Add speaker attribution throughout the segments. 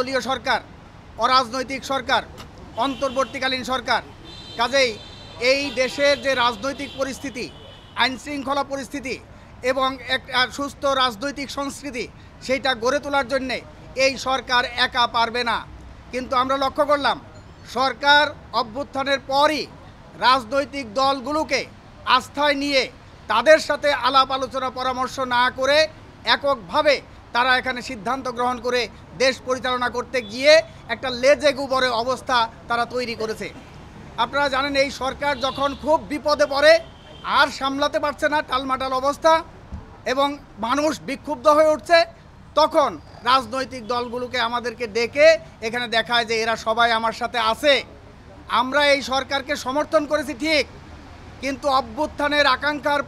Speaker 1: নির্দলীয় সরকার, অরাজনৈতিক সরকার, অন্তর্বর্তীকালীন সরকার। কাজেই এই দেশের যে রাজনৈতিক পরিস্থিতি, আইনশৃঙ্খলা পরিস্থিতি এবং একটা সুস্থ রাজনৈতিক সংস্কৃতি সেইটা গড়ে তোলার জন্যে এই সরকার একা পারবে না। কিন্তু আমরা লক্ষ্য করলাম সরকার অভ্যুত্থানের পরই রাজনৈতিক দলগুলোকে আস্থায় নিয়ে তাদের সাথে আলাপ আলোচনা পরামর্শ না করে এককভাবে তারা এখানে সিদ্ধান্ত গ্রহণ করে দেশ পরিচালনা করতে গিয়ে একটা লেজে গোবরে অবস্থা তারা তৈরি করেছে। আপনারা জানেন এই সরকার যখন খুব বিপদে পড়ে আর সামলাতে পারছে না, টালমাটাল অবস্থা এবং মানুষ বিক্ষুব্ধ হয়ে উঠছে, তখন রাজনৈতিক দলগুলোকে আমাদেরকে ডেকে এখানে দেখায় যে এরা সবাই আমার সাথে আছে। আমরা এই সরকারকে সমর্থন করেছি ঠিক, কিন্তু অভ্যুত্থানের আকাঙ্ক্ষার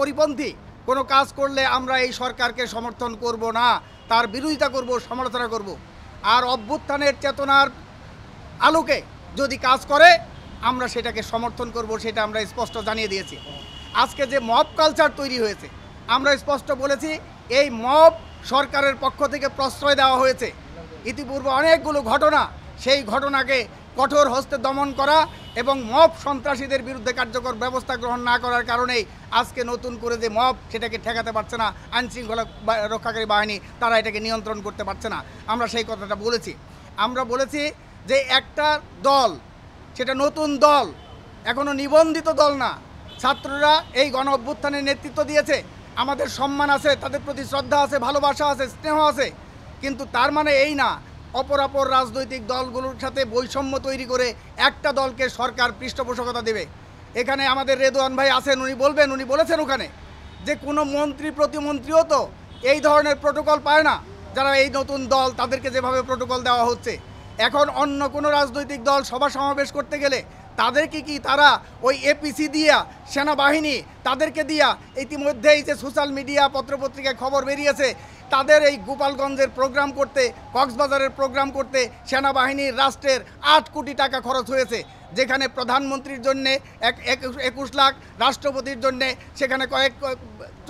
Speaker 1: পরিপন্থী কোনো কাজ করলে আমরা এই সরকারকে সমর্থন করব না, তার বিরোধিতা করব, সমালোচনা করব। আর অভ্যুত্থানের চেতনার আলোকে যদি কাজ করে আমরা সেটাকে সমর্থন করব, সেটা আমরা স্পষ্ট জানিয়ে দিয়েছি। আজকে যে মব কালচার তৈরি হয়েছে আমরা স্পষ্ট বলেছি এই মব সরকারের পক্ষ থেকে প্রশ্রয় দেওয়া হয়েছে। ইতিপূর্বে অনেকগুলো ঘটনা, সেই ঘটনাকে কঠোর হস্তে দমন করা এবং মব সন্ত্রাসীদের বিরুদ্ধে কার্যকর ব্যবস্থা গ্রহণ না করার কারণেই আজকে নতুন করে যে মব সেটাকে ঠেকাতে পারছে না, আইনশৃঙ্খলা রক্ষাকারী বাহিনী তারা এটাকে নিয়ন্ত্রণ করতে পারছে না। আমরা সেই কথাটা বলেছি। আমরা বলেছি যে একটা দল, সেটা নতুন দল, এখনও নিবন্ধিত দল না, ছাত্ররা এই গণ অভ্যুত্থানের নেতৃত্ব দিয়েছে, আমাদের সম্মান আছে, তাদের প্রতি শ্রদ্ধা আছে, ভালোবাসা আছে, স্নেহ আছে, কিন্তু তার মানে এই না অপরাপর রাজনৈতিক দলগুলোর সাথে বৈষম্য তৈরি করে একটা দলকে সরকার পৃষ্ঠপোষকতা দেবে। এখানে আমাদের রেদওয়ান ভাই আছেন, উনি বলবেন, উনি বলেছেন ওখানে যে কোনো মন্ত্রী প্রতিমন্ত্রীও তো এই ধরনের প্রোটোকল পায় না, যারা এই নতুন দল তাদেরকে যেভাবে প্রোটোকল দেওয়া হচ্ছে। এখন অন্য কোনো রাজনৈতিক দল সভা সমাবেশ করতে গেলে তাদেরকে কি তারা ওই এপিসি দিয়া, সেনাবাহিনী তাদেরকে দিয়া, ইতিমধ্যেই যে সোশ্যাল মিডিয়া পত্রপত্রিকায় খবর বেরিয়েছে তাদের এই গোপালগঞ্জের প্রোগ্রাম করতে, কক্সবাজারের প্রোগ্রাম করতে সেনাবাহিনীর রাষ্ট্রের 8 কোটি টাকা খরচ হয়েছে, যেখানে প্রধানমন্ত্রীর জন্যে 21 লাখ, রাষ্ট্রপতির জন্যে সেখানে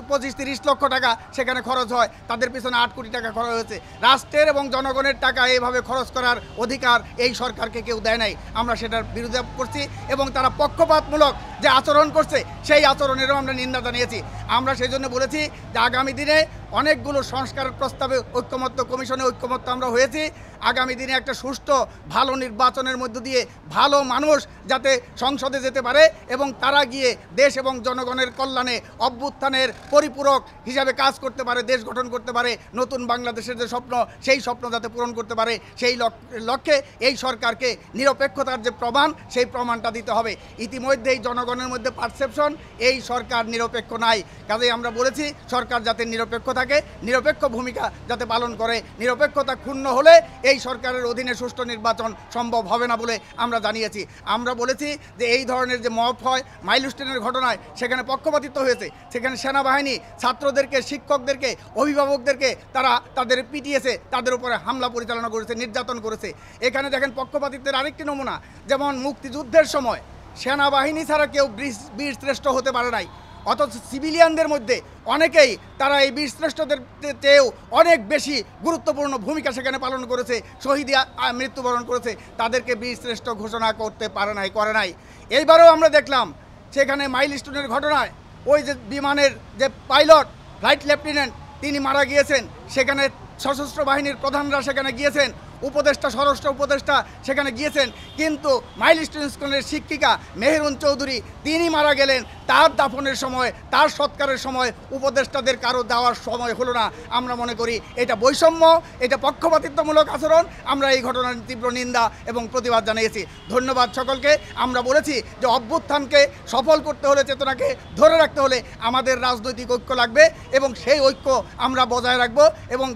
Speaker 1: 25-30 লক্ষ টাকা সেখানে খরচ হয়, তাদের পিছনে 8 কোটি টাকা খরচ হয়েছে। রাষ্ট্রের এবং জনগণের টাকা এইভাবে খরচ করার অধিকার এই সরকারকে কেউ দেয় নাই। আমরা সেটার বিরোধিতা করছি এবং তারা পক্ষপাতমূলক যে আচরণ করছে সেই আচরণেরও আমরা নিন্দা জানিয়েছি। আমরা সেই জন্য বলেছি যে আগামী দিনে অনেকগুলো সংস্কারের প্রস্তাবে ঐক্যমত্য কমিশনে ঐক্যমত্য আমরা হয়েছি। আগামী দিনে একটা সুষ্ঠু ভালো নির্বাচনের মধ্য দিয়ে ভালো মানুষ যাতে সংসদে যেতে পারে এবং তারা গিয়ে দেশ এবং জনগণের কল্যাণে অভ্যুত্থানের পরিপূরক হিসাবে কাজ করতে পারে, দেশ গঠন করতে পারে, নতুন বাংলাদেশের যে স্বপ্ন সেই স্বপ্ন যাতে পূরণ করতে পারে, সেই লক্ষ্যে এই সরকারকে নিরপেক্ষতার যে প্রমাণ সেই প্রমাণটা দিতে হবে। ইতিমধ্যেই জনগণের মধ্যে পারসেপশন এই সরকার নিরপেক্ষ নাই। কাজেই আমরা বলেছি সরকার যাতে নিরপেক্ষ থাকে, নিরপেক্ষ ভূমিকা যাতে পালন করে, নিরপেক্ষতা ক্ষুণ্ণ হলে এই সরকারের অধীনে সুষ্ঠু নির্বাচন সম্ভব হবে না বলে আমরা জানিয়েছি। আমরা বলেছি যে এই ধরনের যে মব হয়, মাইলস্টোনের ঘটনায় সেখানে পক্ষপাতিত্ব হয়েছে, সেখানে সেনাবাহিনী ছাত্রদেরকে, শিক্ষকদেরকে, অভিভাবকদেরকে তারা তাদের পিটিয়েছে, তাদের উপরে হামলা পরিচালনা করেছে, নির্যাতন করেছে। এখানে দেখেন পক্ষপাতিত্বের আরেকটি নমুনা, যেমন মুক্তিযুদ্ধের সময় সেনাবাহিনী ছাড়া কেউ বীর শ্রেষ্ঠ হতে পারে নাই, অথচ সিভিলিয়ানদের মধ্যে অনেকেই তারা এই বীরশ্রেষ্ঠদের চেয়েও অনেক বেশি গুরুত্বপূর্ণ ভূমিকা সেখানে পালন করেছে, শহীদ মৃত্যুবরণ করেছে, তাদেরকে বীরশ্রেষ্ঠ ঘোষণা করতে করে নাই। এইবারও আমরা দেখলাম সেখানে মাইলস্টোনের ঘটনায় ওই যে বিমানের যে পাইলট, ফ্লাইট লেফটেন্যান্ট, তিনি মারা গিয়েছেন। সেখানে সশস্ত্র বাহিনীর প্রধানরা সেখানে গিয়েছেন, উপদেষ্টা, স্বরাষ্ট্র উপদেষ্টা সেখানে গিয়েছেন, কিন্তু মাইলস্টোন স্কুলের শিক্ষিকা মেহেরুন চৌধুরী তিনি মারা গেলেন। তার দাফনের সময়, তার সৎকারের সময় উপদেষ্টাদের কারো দেওয়ার সময় হলো না। আমরা মনে করি এটা বৈষম্য, এটা পক্ষপাতিত্বমূলক আচরণ। আমরা এই ঘটনার তীব্র নিন্দা এবং প্রতিবাদ জানিয়েছি। ধন্যবাদ সকলকে। আমরা বলেছি যে অভ্যুত্থানকে সফল করতে হলে, চেতনাকে ধরে রাখতে হলে আমাদের রাজনৈতিক ঐক্য লাগবে এবং সেই ঐক্য আমরা বজায় রাখবো। এবং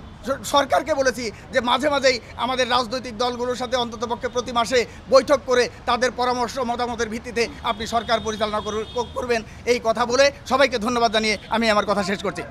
Speaker 1: সরকারকে বলেছি যে মাঝে মাঝেই আমাদের রাজনৈতিক দলগুলোর সাথে অন্ততপক্ষে প্রতি মাসে বৈঠক করে তাদের পরামর্শ মতামতের ভিত্তিতে আপনি সরকার পরিচালনা করবেন, এই কথা বলে সবাইকে ধন্যবাদ জানিয়ে আমি আমার কথা শেষ করছি।